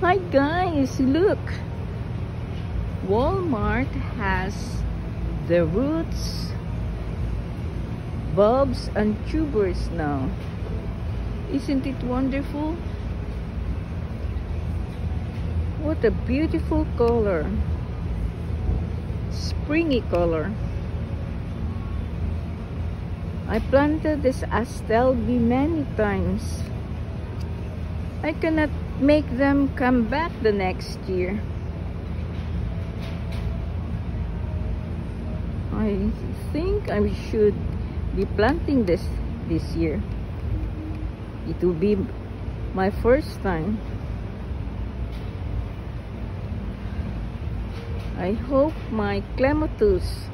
Hi guys, look! Walmart has the roots, bulbs and tubers now. Isn't it wonderful? What a beautiful color. Springy color. I planted this astelbe many times. I cannot make them come back the next year. I think I should be planting this year. It will be my first time. I hope my clematis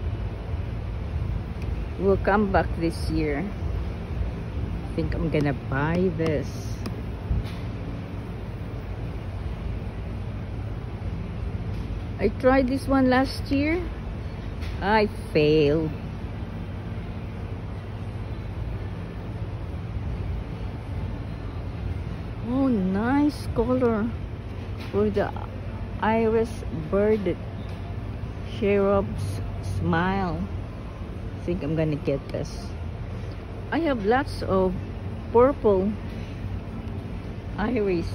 will come back this year. I think I'm gonna buy this. I tried this one last year. I failed. Oh, nice color for the iris bird cherub's smile. I think I'm gonna get this. I have lots of purple iris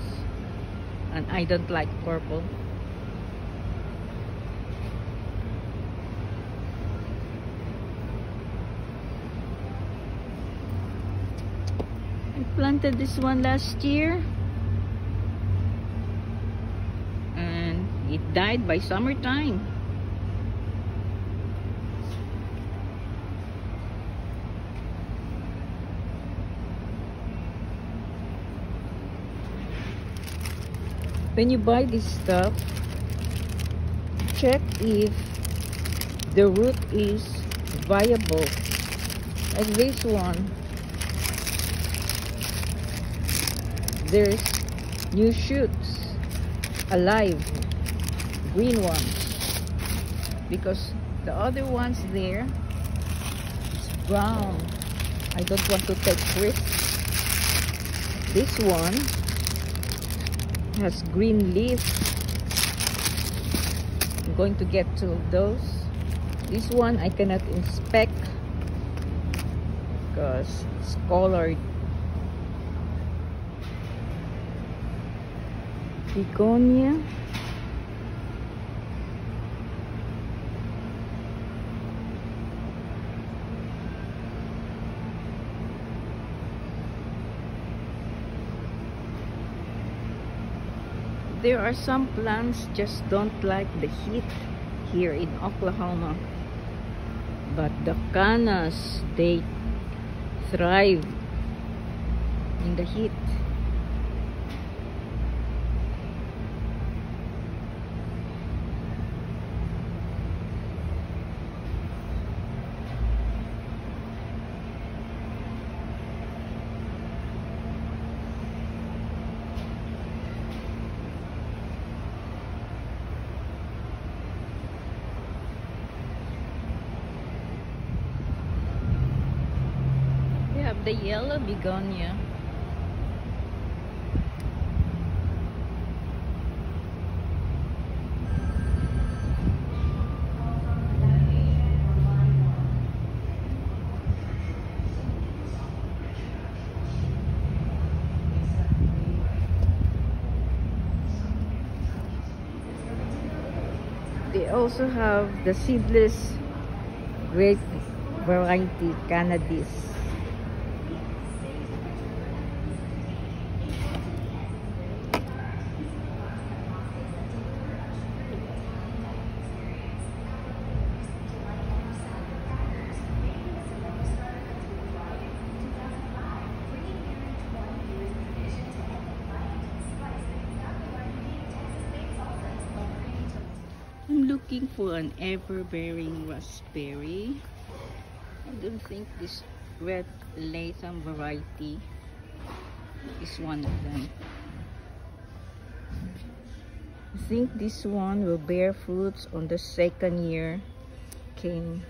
and I don't like purple. I planted this one last year and it died by summertime. When you buy this stuff, check if the root is viable. Like this one, there's new shoots, alive, green ones, because the other ones there is brown. I don't want to take risks. This one has green leaf. I'm going to get two of those. This one I cannot inspect because it's colored. Begonia. There are some plants just don't like the heat here in Oklahoma, but the cannas, they thrive in the heat. The yellow begonia. They also have the seedless grape variety Cannabis. I'm looking for an ever-bearing raspberry. I don't think this red Latham variety is one of them. I think this one will bear fruits on the second year came.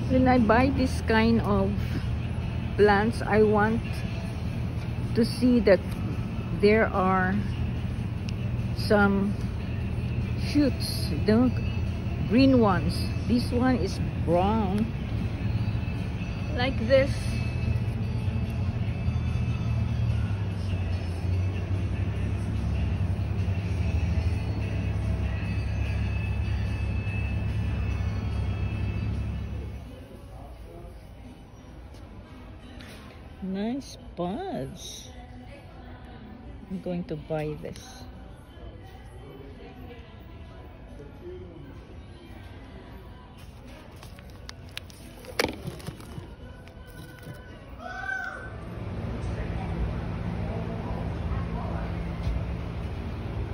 When I buy this kind of plants, I want to see that there are some shoots, the green ones. This one is brown, like this. Nice buds. I'm going to buy this.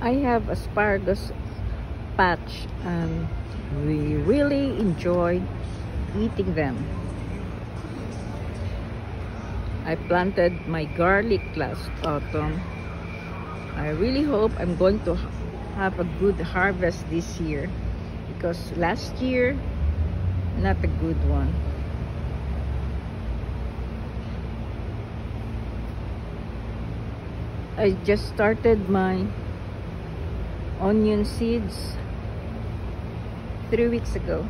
I have asparagus patch and we really enjoy eating them. I planted my garlic last autumn. I really hope I'm going to have a good harvest this year, because last year, not a good one. I just started my onion seeds 3 weeks ago.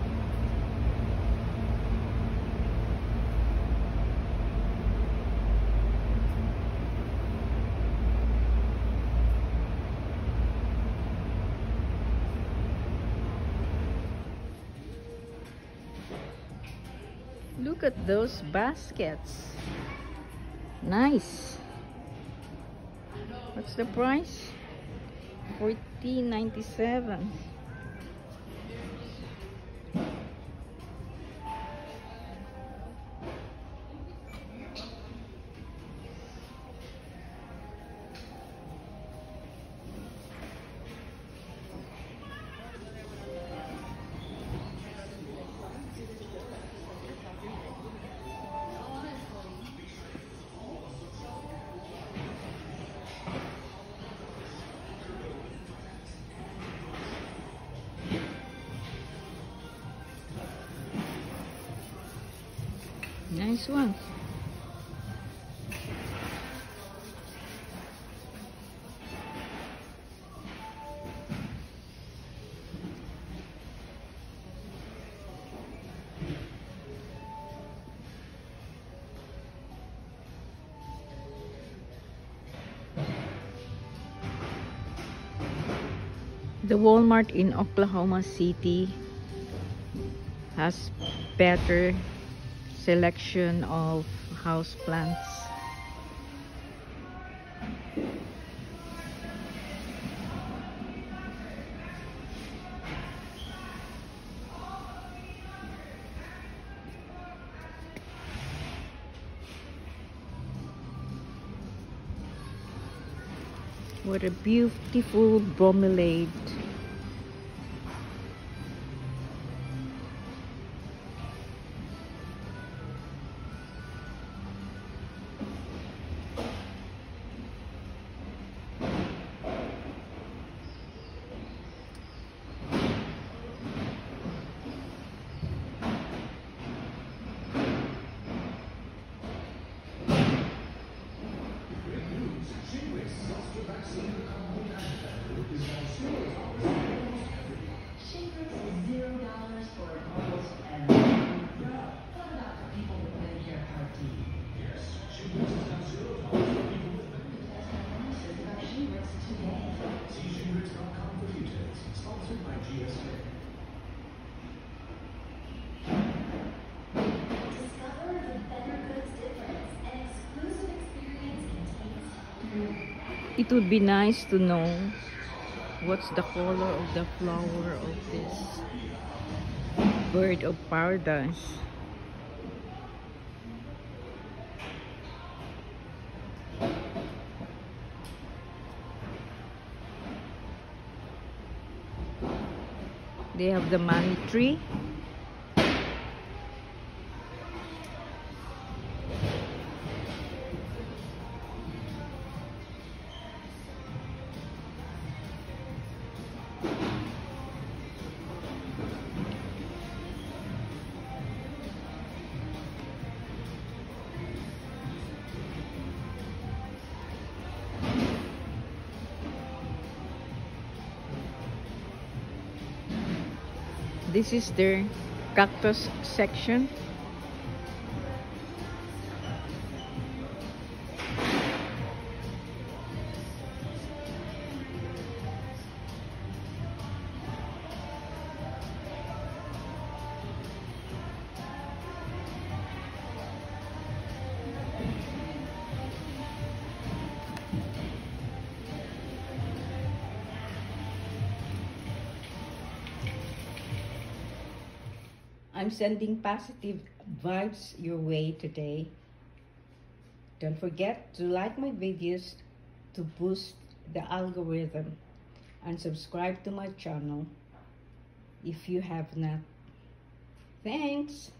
Look at those baskets. Nice. What's the price? $14.97. Nice one. The Walmart in Oklahoma City has better selection of house plants. What a beautiful bromeliad. It would be nice to know what's the color of the flower of this bird of paradise. They have the money tree. This is their cactus section. I'm sending positive vibes your way today. Don't forget to like my videos to boost the algorithm and subscribe to my channel if you have not. Thanks!